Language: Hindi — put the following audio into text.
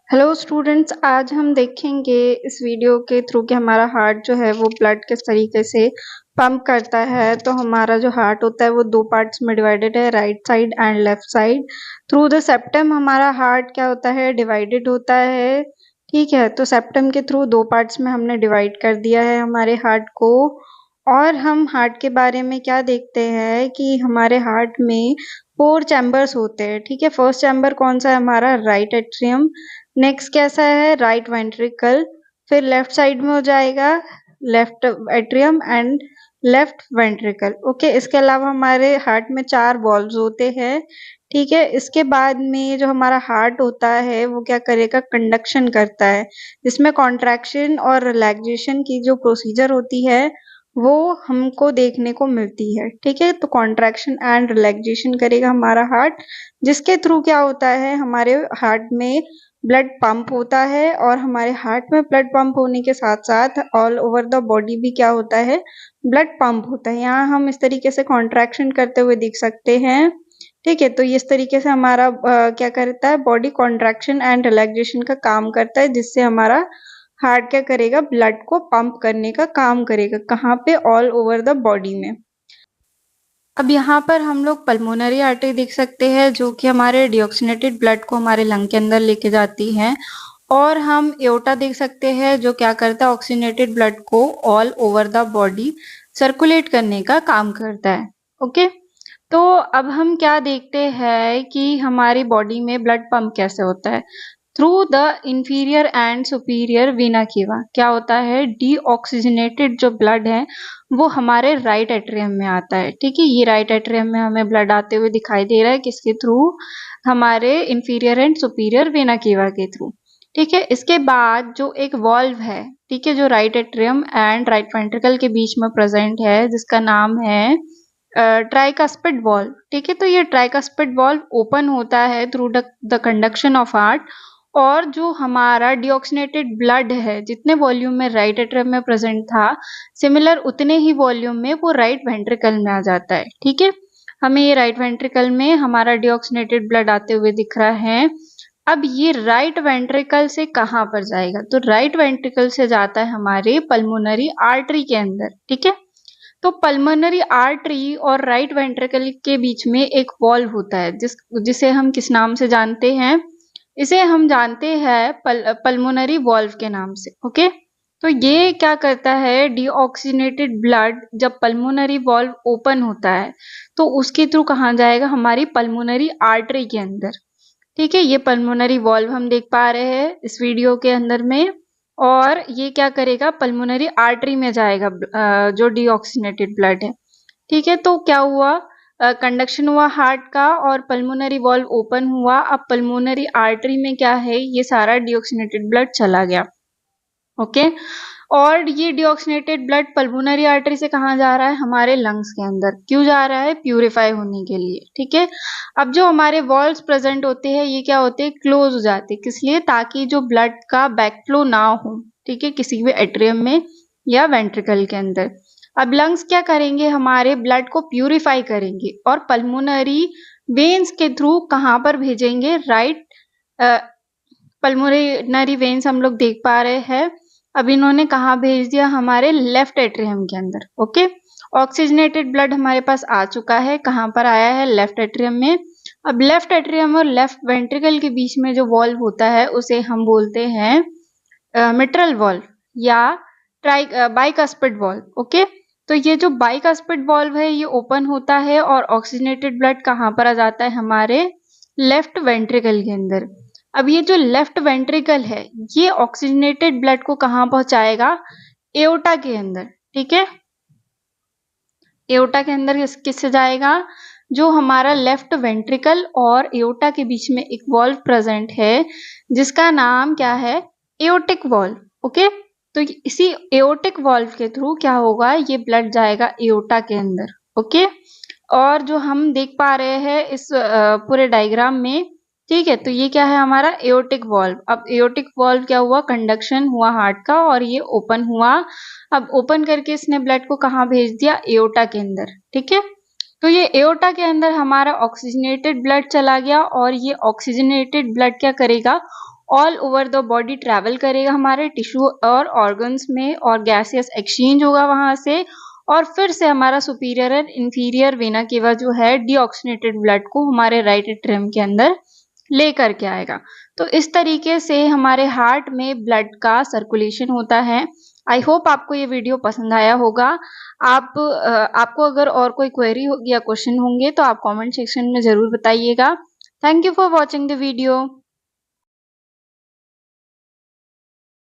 हेलो स्टूडेंट्स, आज हम देखेंगे इस वीडियो के थ्रू कि हमारा हार्ट जो है वो ब्लड किस तरीके से पंप करता है। तो हमारा जो हार्ट होता है वो दो पार्ट्स में डिवाइडेड है, right side and left side. Through the septum हमारा हार्ट क्या होता है, डिवाइडेड होता है। ठीक है, तो सेप्टम के थ्रू दो पार्ट्स में हमने डिवाइड कर दिया है हमारे हार्ट को। और हम हार्ट के बारे में क्या देखते हैं कि हमारे हार्ट में 4 चैम्बर्स होते हैं। ठीक है, फर्स्ट चैम्बर कौन सा है हमारा, राइट एट्रियम। नेक्स्ट कैसा है, राइट वेंट्रिकल। फिर लेफ्ट साइड में हो जाएगा left atrium and left ventricle. Okay, इसके अलावा हमारे हार्ट में 4 वॉल्व्स होते हैं। ठीक है, इसके बाद में जो हमारा हार्ट होता है वो क्या करेगा, कंडक्शन करता है, जिसमें कॉन्ट्रैक्शन और रिलैक्सेशन की जो प्रोसीजर होती है वो हमको देखने को मिलती है। ठीक है, तो कॉन्ट्रैक्शन एंड रिलैक्सेशन करेगा हमारा हार्ट, जिसके थ्रू क्या होता है, हमारे हार्ट में ब्लड पंप होता है। और हमारे हार्ट में ब्लड पंप होने के साथ साथ ऑल ओवर द बॉडी भी क्या होता है, ब्लड पंप होता है। यहाँ हम इस तरीके से कॉन्ट्रैक्शन करते हुए दिख सकते हैं। ठीक है, तो इस तरीके से हमारा क्या करता है, बॉडी कॉन्ट्रैक्शन एंड रिलैक्सेशन का काम करता है, जिससे हमारा हार्ट क्या करेगा, ब्लड को पंप करने का काम करेगा। कहाँ पे, ऑल ओवर द बॉडी में। अब यहाँ पर हम लोग पल्मोनरी आर्टरी देख सकते हैं, जो कि हमारे डिऑक्सीनेटेड ब्लड को हमारे लंग के अंदर लेके जाती है। और हम एओर्टा देख सकते हैं, जो क्या करता है, ऑक्सीनेटेड ब्लड को all over the body circulate करने का काम करता है। ओके, तो अब हम क्या देखते हैं कि हमारी बॉडी में ब्लड पंप कैसे होता है। Through the inferior and superior Veena केवा क्या होता है, डीऑक्सीजनेटेड जो ब्लड है वो हमारे राइट एट्रियम में आता है। ठीक है, ये राइट एट्रियम में हमें ब्लड आते हुए दिखाई दे रहा है, किसके थ्रू, हमारे inferior and superior vena cava के थ्रू। ठीक है, इसके बाद जो एक वॉल्व है, ठीक है, जो right atrium and right ventricle के बीच में प्रेजेंट है, जिसका नाम है ट्राइकस्पिड वॉल्व। ठीक है, तो ये ट्राइकस्पिड वॉल्व ओपन होता है through the conduction of heart. और जो हमारा डिऑक्सीनेटेड ब्लड है, जितने वॉल्यूम में राइट एट्रियम में प्रेजेंट था, सिमिलर उतने ही वॉल्यूम में वो राइट वेंट्रिकल में आ जाता है। ठीक है, हमें ये राइट वेंट्रिकल में हमारा डिऑक्सीनेटेड ब्लड आते हुए दिख रहा है। अब ये राइट वेंट्रिकल से कहाँ पर जाएगा, तो राइट वेंट्रिकल से जाता है हमारे पल्मोनरी आर्टरी के अंदर। ठीक है, तो पल्मोनरी आर्टरी और राइट वेंट्रिकल के बीच में एक वॉल्व होता है, जिसे हम किस नाम से जानते हैं, इसे हम जानते हैं पल्मोनरी वॉल्व के नाम से। ओके, तो ये क्या करता है, डीऑक्सीनेटेड ब्लड जब पल्मोनरी वॉल्व ओपन होता है तो उसके थ्रू कहाँ जाएगा, हमारी पल्मोनरी आर्टरी के अंदर। ठीक है, ये पल्मोनरी वॉल्व हम देख पा रहे हैं इस वीडियो के अंदर में। और ये क्या करेगा, पल्मोनरी आर्टरी में जाएगा जो डीऑक्सीनेटेड ब्लड है। ठीक है, तो क्या हुआ, कंडक्शन हुआ हार्ट का और पल्मोनरी वॉल्व ओपन हुआ। अब पल्मोनरी आर्टरी में क्या है, ये सारा डीऑक्सीनेटेड ब्लड चला गया। ओके, और ये डीऑक्सीनेटेड ब्लड पल्मोनरी आर्टरी से कहाँ जा रहा है, हमारे लंग्स के अंदर। क्यों जा रहा है, प्यूरिफाई होने के लिए। ठीक है, अब जो हमारे वॉल्व्स प्रेजेंट होते हैं ये क्या होते हैं, क्लोज हो जाते हैं। किस लिए, ताकि जो ब्लड का बैकफ्लो ना हो, ठीक है, किसी भी एट्रियम में या वेंट्रिकल के अंदर। अब लंग्स क्या करेंगे, हमारे ब्लड को प्यूरिफाई करेंगे और पल्मोनरी वेन्स के थ्रू कहाँ पर भेजेंगे, राइट पल्मोनरी वेन्स हम लोग देख पा रहे हैं। अब इन्होंने कहाँ भेज दिया, हमारे लेफ्ट एट्रियम के अंदर। ओके, ऑक्सीजनेटेड ब्लड हमारे पास आ चुका है, कहाँ पर आया है, लेफ्ट एट्रियम में। अब लेफ्ट एट्रियम और लेफ्ट वेंट्रिकल के बीच में जो वॉल्व होता है उसे हम बोलते हैं मिट्रल वॉल्व या बाइकस्पिड वॉल्व। ओके, तो ये जो बाइकस्पिड वॉल्व है ये ओपन होता है और ऑक्सीजनेटेड ब्लड कहाँ पर आ जाता है, हमारे लेफ्ट वेंट्रिकल के अंदर। अब ये जो लेफ्ट वेंट्रिकल है ये ऑक्सीजनेटेड ब्लड को कहाँ पहुंचाएगा, एओर्टा के अंदर। ठीक है, एओर्टा के अंदर किससे जाएगा, जो हमारा लेफ्ट वेंट्रिकल और एओर्टा के बीच में एक वॉल्व प्रेजेंट है, जिसका नाम क्या है, एओर्टिक वॉल्व। ओके, तो इसी एओर्टिक वॉल्व के थ्रू क्या होगा, ये ब्लड जाएगा एओर्टा के अंदर। ओके, और जो हम देख पा रहे हैं इस पूरे डायग्राम में, ठीक है, तो ये क्या है, हमारा एओर्टिक वॉल्व। अब एओर्टिक वॉल्व क्या हुआ, कंडक्शन हुआ हार्ट का और ये ओपन हुआ। अब ओपन करके इसने ब्लड को कहाँ भेज दिया, एओर्टा के अंदर। ठीक है, तो ये एओर्टा के अंदर हमारा ऑक्सीजनेटेड ब्लड चला गया और ये ऑक्सीजनेटेड ब्लड क्या करेगा, all over the body travel करेगा हमारे टिश्यू और ऑर्गन्स में और गैसियस एक्सचेंज होगा वहां से और फिर से हमारा superior and inferior vena cava जो है डीऑक्सीनेटेड ब्लड को हमारे राइट एट्रियम के अंदर लेकर के आएगा। तो इस तरीके से हमारे हार्ट में ब्लड का सर्कुलेशन होता है। आई होप आपको ये वीडियो पसंद आया होगा। आपको अगर और कोई क्वेरी होगी या क्वेश्चन होंगे तो आप कमेंट सेक्शन में जरूर बताइएगा। Thank you for watching the video.